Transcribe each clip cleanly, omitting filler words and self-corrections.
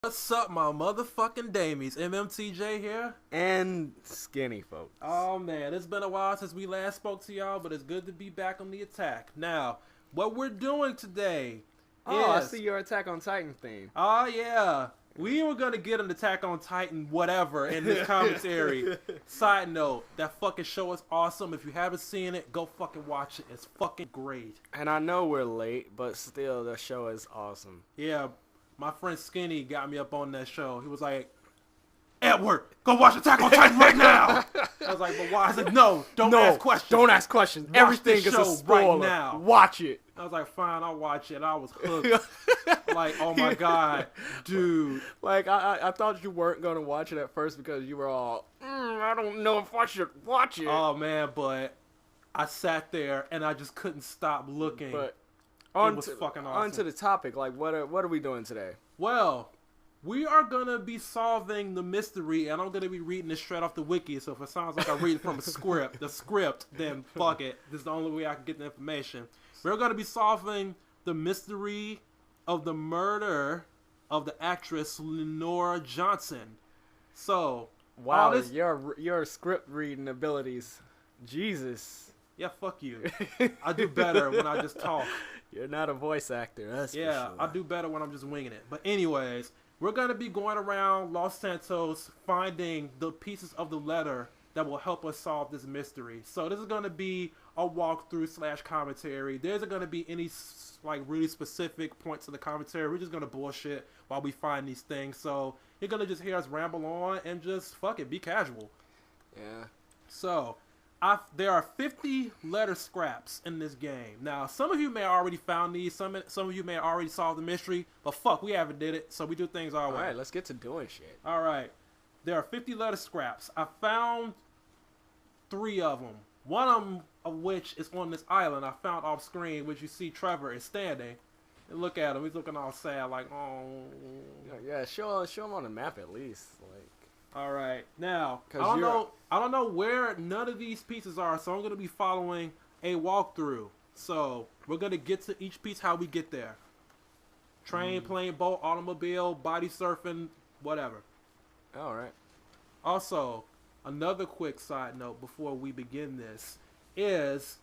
What's up, my motherfucking damies? MMTJ here. And Skinny, folks. Oh, man. It's been a while since we last spoke to y'all, but it's good to be back on the attack. Now, what we're doing today I see your Attack on Titan theme. Oh, yeah. We were going to get an Attack on Titan whatever in this commentary. Side note, that fucking show is awesome. If you haven't seen it, go fucking watch it. It's fucking great. And I know we're late, but still, the show is awesome. Yeah. My friend Skinny got me up on that show. He was like, Edward, go watch Attack on Titan right now. I was like, but why? I said, no, don't ask questions. Don't ask questions. Watch Everything is show a spoiler. Right now. Watch it. I was like, fine, I'll watch it. I was hooked. Like, oh my God, dude. Like, I thought you weren't going to watch it at first because you were all, I don't know if I should watch it. Oh, man, but I sat there and I just couldn't stop looking. But it was fucking awesome. On to the topic. Like, what are we doing today? Well, we are going to be solving the mystery, and I'm going to be reading this straight off the wiki, so if it sounds like I'm reading from the script, then fuck it. This is the only way I can get the information. We're going to be solving the mystery of the murder of the actress Leonora Johnson. So, wow, your script reading abilities, Jesus. Yeah, fuck you. I do better when I just talk. You're not a voice actor, that's for sure. I do better when I'm just winging it. But anyways, we're going to be going around Los Santos finding the pieces of the letter that will help us solve this mystery. So this is going to be a walkthrough / commentary. There isn't going to be any like really specific points of the commentary. We're just going to bullshit while we find these things. So you're going to just hear us ramble on and just fuck it, be casual. Yeah. So there are 50 letter scraps in this game. Now, some of you may have already found these. Some of you may have already solved the mystery. But fuck, we haven't did it. So we do things our way. All right, let's get to doing shit. All right. There are 50 letter scraps. I found 3 of them. One of which is on this island I found off screen, which you see Trevor is standing. And look at him. He's looking all sad like, oh. Yeah, show him on the map at least. Like. All right. Now, I don't know where none of these pieces are, so I'm going to be following a walkthrough. So, we're going to get to each piece how we get there. Train, plane, boat, automobile, body surfing, whatever. All right. Also, another quick side note before we begin this is...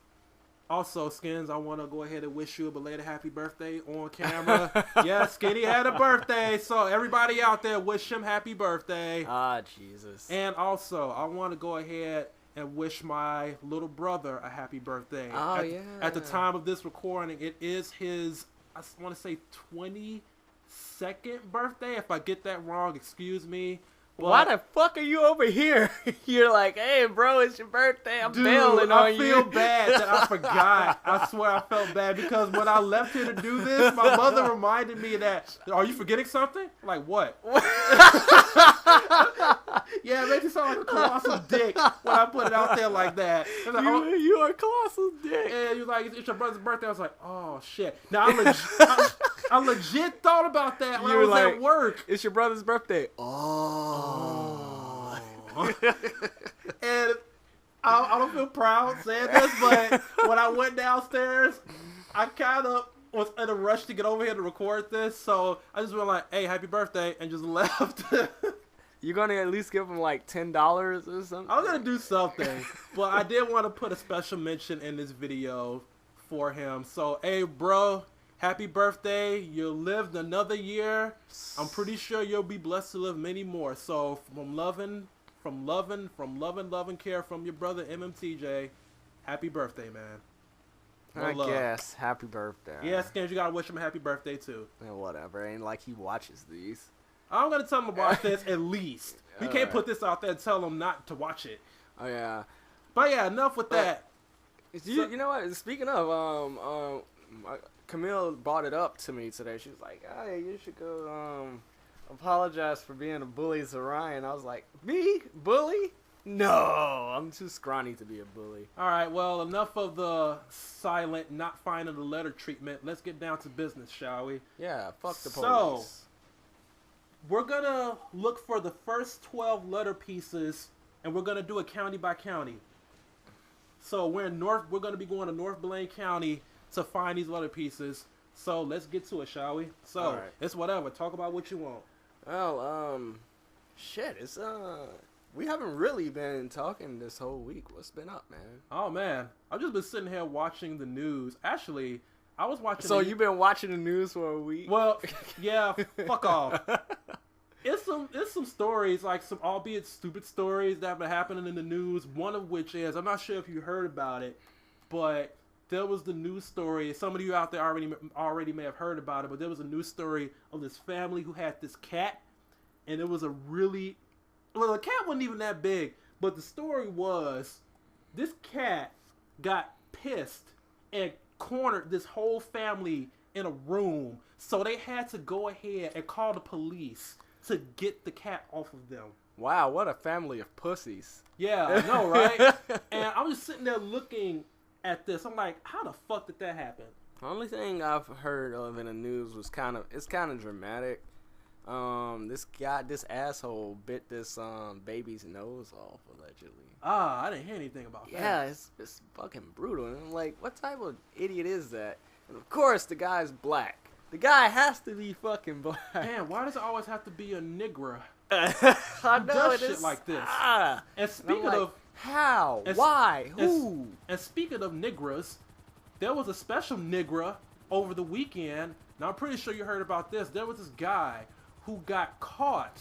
Also, Skins, I want to go ahead and wish you a belated happy birthday on camera. Yeah, Skinny had a birthday, so everybody out there, wish him happy birthday. Ah, Jesus. And also, I want to go ahead and wish my little brother a happy birthday. Oh, yeah. At the time of this recording, it is his, I want to say 22nd birthday. If I get that wrong, excuse me. But why the fuck are you over here? You're like, hey, bro, it's your birthday. I'm bailing on you. I feel bad that I forgot. I swear I felt bad because when I left here to do this, my mother reminded me that, are you forgetting something? Like, what? Yeah, it makes you sound like a colossal dick when I put it out there like that. Like, you are a colossal dick. And you're like, it's your brother's birthday. I was like, oh, shit. Now, I legit thought about that when I was at work. It's your brother's birthday. Oh. And I don't feel proud saying this, but when I went downstairs, I kind of was in a rush to get over here to record this, so I just went like, hey, happy birthday, and just left. You're going to at least give him like $10 or something? I was going to do something, but I did want to put a special mention in this video for him. So, hey, bro, happy birthday. You lived another year. I'm pretty sure you'll be blessed to live many more. So, from loving care from your brother MMTJ, happy birthday, man. I guess. Happy birthday. Yeah, Skins, you got to wish him a happy birthday, too. Yeah, whatever. Ain't like he watches these. I'm going to tell him to watch this at least. We can't put this out there and tell him not to watch it. Oh, yeah. But, yeah, enough with that. You know what? Speaking of, Camille brought it up to me today. She was like, hey, you should go apologize for being a bully to Ryan. I was like, me? Bully? No, I'm too scrawny to be a bully. All right, well, enough of the silent, not finding the letter treatment. Let's get down to business, shall we? Yeah, fuck the police. So, we're going to look for the first 12 letter pieces, and we're going to do it county by county. So, we're going to be going to North Blaine County to find these letter pieces. So let's get to it, shall we? So, right. It's whatever. Talk about what you want. Well, shit, it's we haven't really been talking this whole week. What's been up, man? Oh man, I've just been sitting here watching the news. Actually, I was watching. So you've been watching the news for a week? Well, yeah, fuck off. It's some stories, like some albeit stupid stories that have been happening in the news. One of which is, I'm not sure if you heard about it, but there was the news story. Some of you out there already may have heard about it, but there was a news story of this family who had this cat, and it was a really, well, the cat wasn't even that big, but the story was this cat got pissed and cornered this whole family in a room, so they had to go ahead and call the police to get the cat off of them. Wow, what a family of pussies. Yeah, I know, right? And I'm just sitting there looking at this. I'm like, how the fuck did that happen? The only thing I've heard of in the news was kind of dramatic. This asshole bit this baby's nose off allegedly. I didn't hear anything about that. Yeah, it's fucking brutal. And I'm like, what type of idiot is that? And of course, the guy's black. The guy has to be fucking black. Man, why does it always have to be a nigger? I know it shit is like this. And speaking like, of how, why, who, and speaking of niggers, there was a special nigger over the weekend. Now I'm pretty sure you heard about this. There was this guy who got caught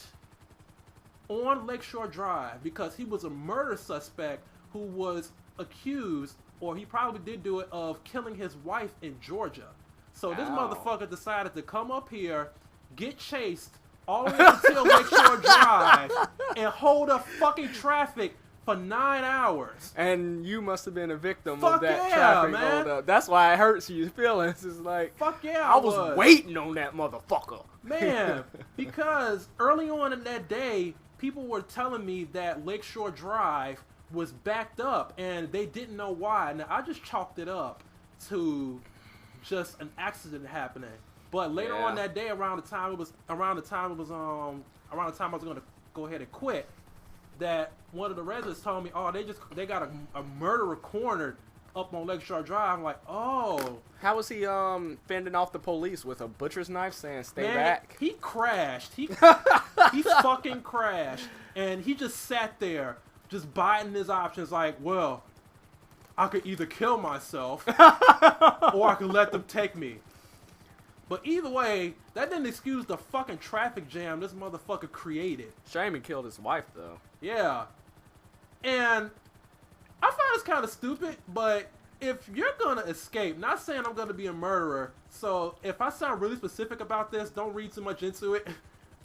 on Lakeshore Drive because he was a murder suspect who was accused, or he probably did do it, of killing his wife in Georgia. So this motherfucker decided to come up here, get chased all the way until Lakeshore Drive, and hold up fucking traffic for 9 hours. And you must have been a victim Fuck of that yeah, traffic man. hold up. That's why it hurts your feelings. It's like, Fuck yeah, I was waiting on that motherfucker. Man, because early on in that day, people were telling me that Lakeshore Drive was backed up, and they didn't know why. Now, I just chalked it up to just an accident happening. But later on that day, around the time I was going to go ahead and quit, that one of the residents told me, oh, they got a murderer cornered up on Lakeshore Drive. I'm like, oh. How was he fending off the police with a butcher's knife saying stay Man, back? He crashed. He fucking crashed. And he just sat there just biding his options like, well, I could either kill myself or I could let them take me. But either way, that didn't excuse the fucking traffic jam this motherfucker created. Shame he killed his wife, though. Yeah. And I find it's kind of stupid, but if you're going to escape, not saying I'm going to be a murderer, so if I sound really specific about this, don't read too much into it.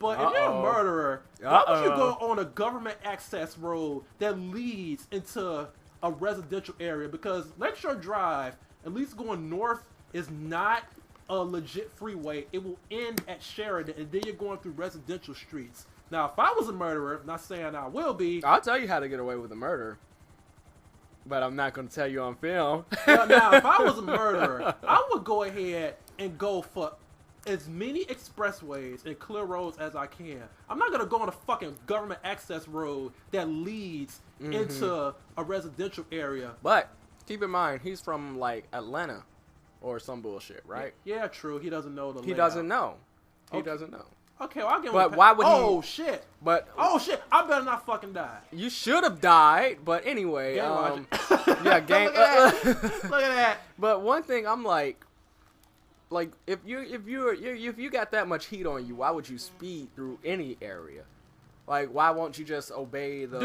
But if you're a murderer, why would you go on a government access road that leads into a residential area? Because Lakeshore Drive, at least going north, is not a legit freeway. It will end at Sheridan, and then you're going through residential streets. Now, if I was a murderer, not saying I will be. I'll tell you how to get away with a murder. But I'm not going to tell you on film. Now, if I was a murderer, I would go ahead and go for as many expressways and clear roads as I can. I'm not going to go on a fucking government access road that leads into a residential area. But keep in mind, he's from, like, Atlanta or some bullshit, right? Yeah, true. He doesn't know the layout. He doesn't know. He Okay. doesn't know. Okay, well, I'll give him But why would he? Oh, shit. But Oh, shit. I better not fucking die. you should have died. But anyway, Game logic. yeah, game. Look at that. Look at that. But one thing I'm like if you got that much heat on you, why would you speed through any area? Like, why won't you just obey the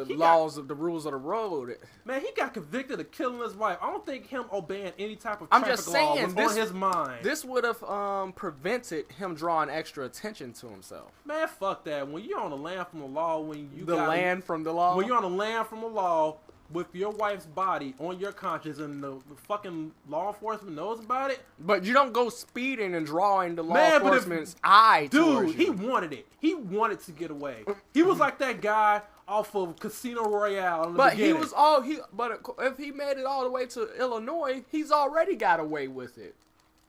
laws of the rules of the road? Man, he got convicted of killing his wife. I don't think him obeying any type of I'm traffic just law saying, was on his mind. This would have prevented him drawing extra attention to himself. Man, fuck that. When you're on the land from the law, when you're land from the law. on the land from the law with your wife's body on your conscience, and the fucking law enforcement knows about it. But you don't go speeding and drawing the law Man, enforcement's eye towards Dude, you. he wanted it. He wanted to get away. He was like that guy off of Casino Royale in the beginning. But if he made it all the way to Illinois, he's already got away with it.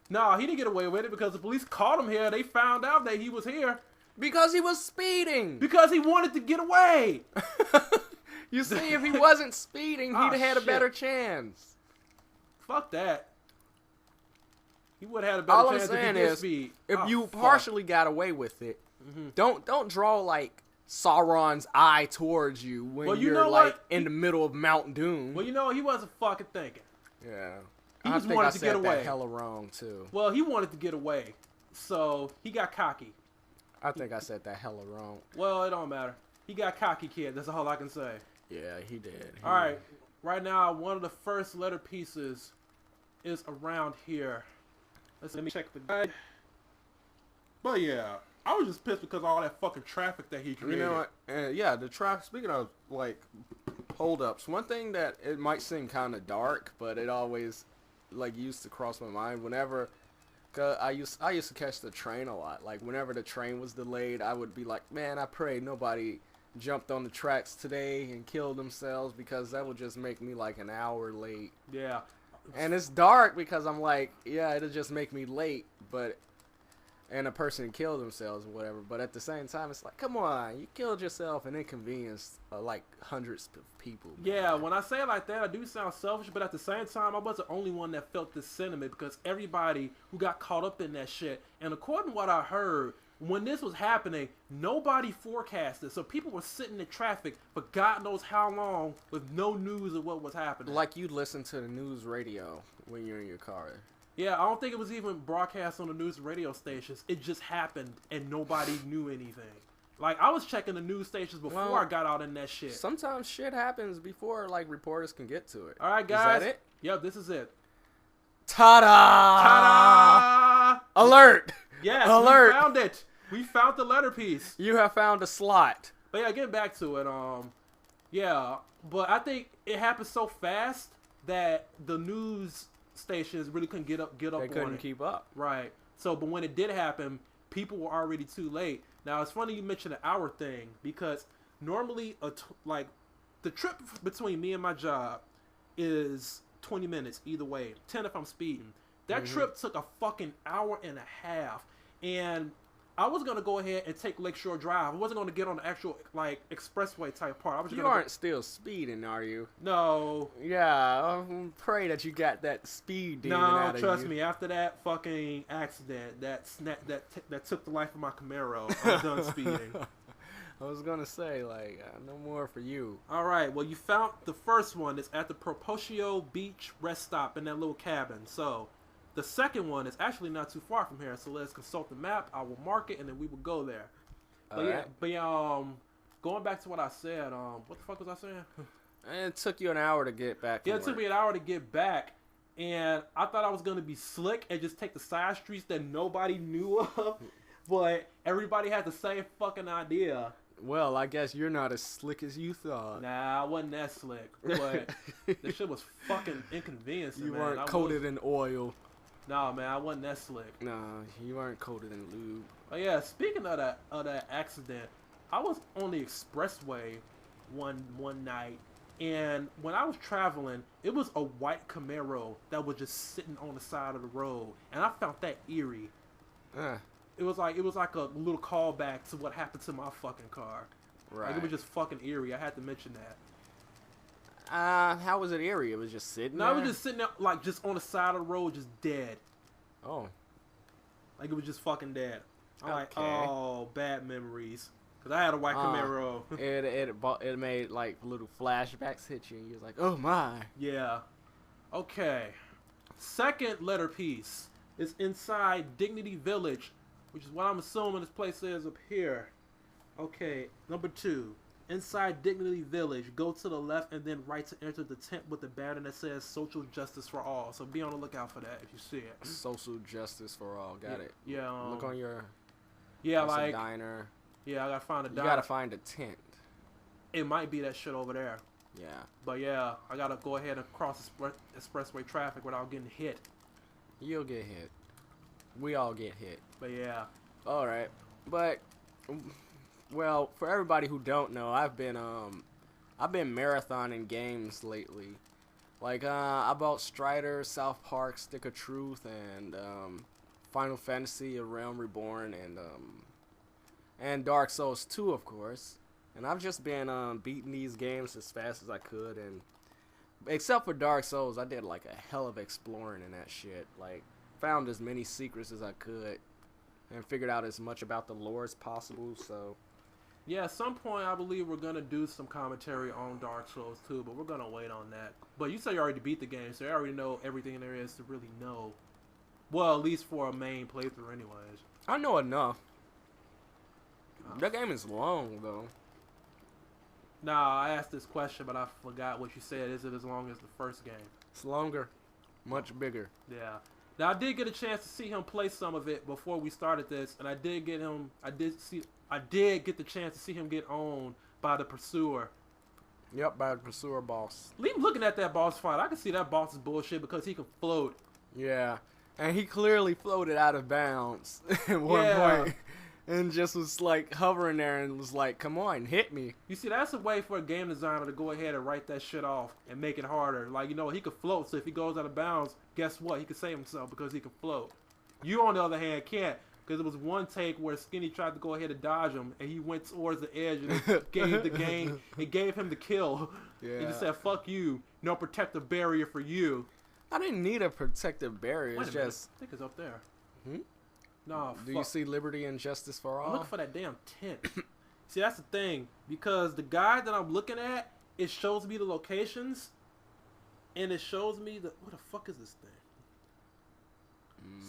No, he didn't get away with it because the police caught him here. They found out that he was here. Because he was speeding. Because he wanted to get away. You see, if he wasn't speeding, he'd have had a better chance. Fuck that. He would have had a better chance if he did speed. If you partially got away with it, Don't draw like Sauron's eye towards you when you're like in the middle of Mount Doom. Well, you know, he wasn't fucking thinking. Yeah. He just wanted to get away. That hella wrong too. Well, he wanted to get away, so he got cocky. I think I said that hella wrong. Well, it don't matter. He got cocky, kid. That's all I can say. Yeah, he did. All right. Right now, one of the first letter pieces is around here. Let me check the guide. But yeah, I was just pissed because of all that fucking traffic that he created. You know what? Yeah, the traffic. Speaking of like holdups, one thing that it might seem kind of dark, but it always like used to cross my mind whenever. Cause I used to catch the train a lot. Like whenever the train was delayed, I would be like, man, I pray nobody jumped on the tracks today and killed themselves, because that would just make me like an hour late. Yeah. And it's dark because I'm like, yeah, it'll just make me late, and a person killed themselves or whatever. But at the same time, it's like, come on, you killed yourself and inconvenienced like hundreds of people. Yeah, when I say it like that, I do sound selfish, but at the same time, I wasn't the only one that felt this sentiment, because everybody who got caught up in that shit, and according to what I heard, when this was happening, nobody forecasted. So people were sitting in traffic for God knows how long with no news of what was happening. Like you'd listen to the news radio when you're in your car. Yeah, I don't think it was even broadcast on the news radio stations. It just happened and nobody knew anything. Like, I was checking the news stations before I got out in that shit. Sometimes shit happens before, like, reporters can get to it. All right, guys. Is that it? Yep, this is it. Ta-da! Ta-da! Alert! Yes, alert! We found it. We found the letter piece. You have found a slot. But yeah, getting back to it, yeah, but I think it happened so fast that the news stations really couldn't get up on it. They couldn't keep up. Right. So, but when it did happen, people were already too late. Now, it's funny you mentioned the hour thing, because normally, like, the trip between me and my job is 20 minutes either way, 10 if I'm speeding. That trip took a fucking hour and a half, and I was going to go ahead and take Lakeshore Drive. I wasn't going to get on the actual, like, expressway type part. I was just You aren't still speeding, are you? No. Yeah, I pray that you got that speed demon out of you. No, trust me. After that fucking accident that took the life of my Camaro, I'm done speeding. I was going to say, like, no more for you. All right. Well, you found the first one. It's at the Proposio Beach rest stop in that little cabin. So the second one is actually not too far from here, so let's consult the map. I will mark it, and then we will go there. But yeah, going back to what I said, what the fuck was I saying? It took you an hour to get back. Yeah, it took me an hour to get back, and I thought I was gonna be slick and just take the side streets that nobody knew of, but everybody had the same fucking idea. Well, I guess you're not as slick as you thought. Nah, I wasn't that slick, but this shit was fucking inconveniencing. You man. weren't coated in oil. Nah, man, I wasn't that slick. Nah, you weren't coated in lube. But yeah, speaking of that accident, I was on the expressway one night, and when I was traveling, it was a white Camaro that was just sitting on the side of the road, and I found that eerie. It was like a little callback to what happened to my fucking car. Right. Like, it was just fucking eerie. I had to mention that. How was it eerie? It was just sitting there? No, it was just sitting there, like, just on the side of the road, just dead. Oh. Like, it was just fucking dead. I'm like, oh, bad memories. Because I had a white Camaro. It made, like, little flashbacks hit you, and you was like, oh, my. Yeah. Okay. Second letter piece is inside Dignity Village, which is what I'm assuming this place is up here. Okay, number 2. Inside Dignity Village, go to the left and then right to enter the tent with the banner that says Social Justice for All. So be on the lookout for that if you see it. Social Justice for All. Got it. Yeah. Look on your... Yeah, like... a diner. Yeah, I gotta find a diner. You gotta find a tent. It might be that shit over there. Yeah. But yeah, I gotta go ahead and cross expressway traffic without getting hit. You'll get hit. We all get hit. But yeah. Alright. But... Well, for everybody who don't know, I've been marathoning games lately. Like, I bought Strider, South Park, Stick of Truth, and Final Fantasy: A Realm Reborn, and Dark Souls 2, of course. And I've just been beating these games as fast as I could, and except for Dark Souls, I did like a hell of exploring in that shit. Like, found as many secrets as I could. and figured out as much about the lore as possible. So yeah, at some point I believe we're gonna do some commentary on Dark Souls too, but we're gonna wait on that. But you say you already beat the game, so you already know everything there is to really know. Well, at least for a main playthrough, anyways. I know enough. That game is long though. Nah, I asked this question, but I forgot what you said. Is it as long as the first game? It's longer, much bigger. Yeah. Now I did get a chance to see him play some of it before we started this, and I did get the chance to see him get owned by the Pursuer. Yep, by the Pursuer boss. Leave looking at that boss fight. I can see that boss is bullshit because he can float. Yeah, and he clearly floated out of bounds at one point. And just was like hovering there and was like, come on, hit me. You see, that's a way for a game designer to go ahead and write that shit off and make it harder. Like, you know, he could float, so if he goes out of bounds, guess what? He can save himself because he can float. You, on the other hand, can't, because it was one take where Skinny tried to go ahead and dodge him, and he went towards the edge and it gave the game, it gave him the kill. Yeah. He just said, fuck you, no protective barrier for you. I didn't need a protective barrier. It's just... I think it's up there. Hmm? No, do you see liberty and justice for all? I'm looking for that damn tent. See, that's the thing. Because the guide that I'm looking at, it shows me the locations. And it shows me the... What the fuck is this thing?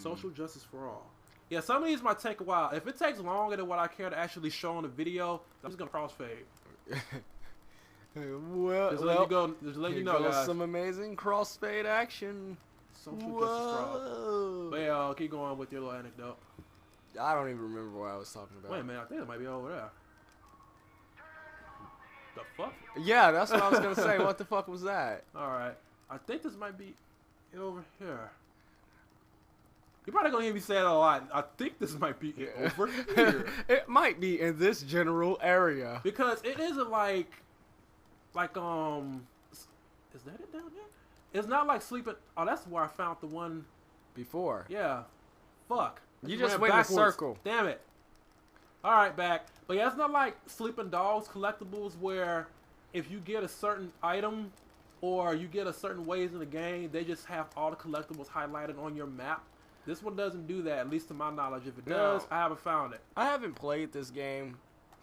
Social justice for all. Yeah, some of these might take a while. If it takes longer than what I care to actually show on the video, I'm just going to crossfade. Well, just let you know, guys. Some amazing crossfade action. Social justice for all. But yeah, keep going with your little anecdote. I don't even remember what I was talking about. Wait a minute, I think it might be over there. The fuck? Yeah, that's what I was gonna say. What the fuck was that? Alright. I think this might be over here. You're probably gonna hear me say that a lot. I think this might be over here. It might be in this general area. Because it isn't like is that it down there? It's not like sleeping. Oh, that's where I found the one before. Yeah. Fuck. You just went in a circle. Damn it. Alright, back. But yeah, it's not like Sleeping Dogs collectibles where if you get a certain item or you get a certain ways in the game, they just have all the collectibles highlighted on your map. This one doesn't do that, at least to my knowledge. If it does, I haven't found it. I haven't played this game,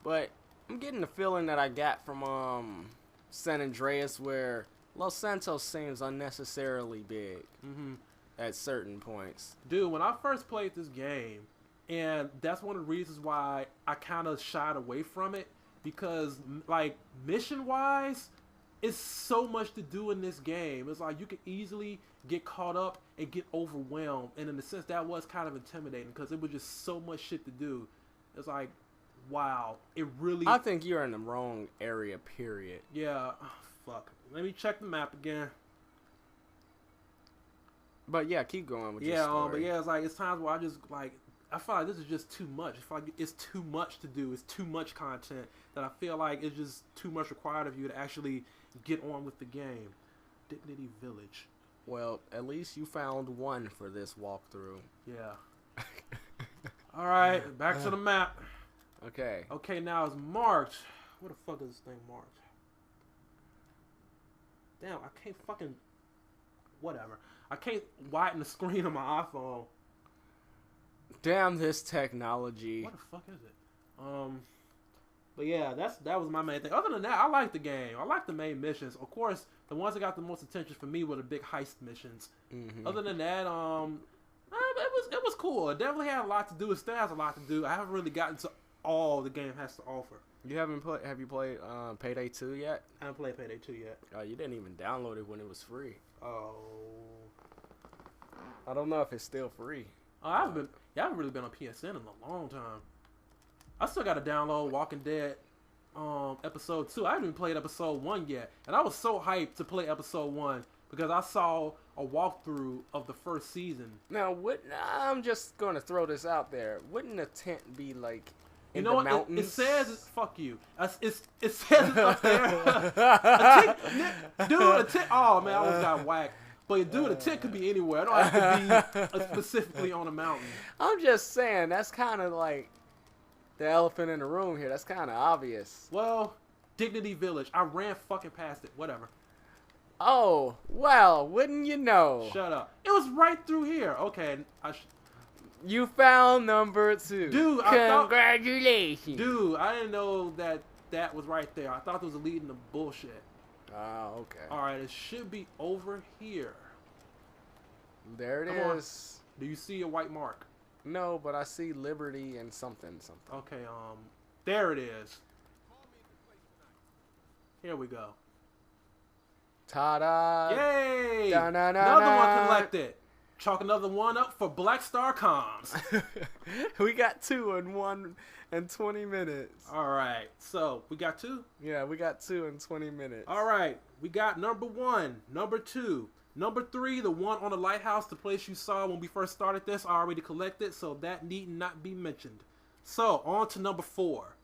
but I'm getting the feeling that I got from San Andreas where Los Santos seems unnecessarily big at certain points. Dude, when I first played this game, and that's one of the reasons why I kind of shied away from it, because, like, mission-wise, it's so much to do in this game. It's like you could easily get caught up and get overwhelmed, and in a sense, that was kind of intimidating, because it was just so much shit to do. It's like, wow, it really... I think you're in the wrong area, period. Yeah, fuck. Let me check the map again. But yeah, keep going with your story. But yeah, it's like, it's times where I just, like, I feel like this is just too much. I feel like it's too much to do. It's too much content that I feel like it's just too much required of you to actually get on with the game. Dignity Village. Well, at least you found one for this walkthrough. Yeah. Alright, back to the map. Okay. Okay, now it's March. Where the fuck is this thing March? Damn, I can't fucking... Whatever. I can't widen the screen on my iPhone. Damn this technology. What the fuck is it? But yeah, that was my main thing. Other than that, I like the game. I like the main missions. Of course, the ones that got the most attention for me were the big heist missions. Other than that, it was cool. It definitely had a lot to do. It still has a lot to do. I haven't really gotten to all the game has to offer. You haven't played? Have you played Payday 2 yet? I haven't played Payday 2 yet. Oh, you didn't even download it when it was free. Oh. I don't know if it's still free. I haven't really been on PSN in a long time. I still got to download Walking Dead episode 2. I haven't even played episode 1 yet. And I was so hyped to play episode 1 because I saw a walkthrough of the first season. Now, I'm just going to throw this out there. Wouldn't a tent be like in the mountains? It says, fuck you. It says it's up there. Dude, a tent, oh man, I almost got whacked. But dude, a tent could be anywhere. I don't have to be specifically on a mountain. I'm just saying, that's kind of like the elephant in the room here. That's kind of obvious. Well, Dignity Village. I ran fucking past it. Whatever. Oh, well, wouldn't you know? Shut up. It was right through here. Okay. You found number 2. Dude, Congratulations. Dude, I didn't know that was right there. I thought it was leading to bullshit. Oh, okay. Alright, it should be over here. There it Come is. on. Do you see a white mark? No, but I see Liberty and something. Okay, there it is. Here we go. Ta-da. Yay! Da-na-na-na. Another one collected. Chalk another one up for BlackStarComms. We got 2 in 1 and 20 minutes. Alright, so we got 2? Yeah, we got 2 in 20 minutes. Alright, we got number 1, number 2. Number 3, the one on the lighthouse, the place you saw when we first started this, I already collected, so that need not be mentioned. So, on to number 4.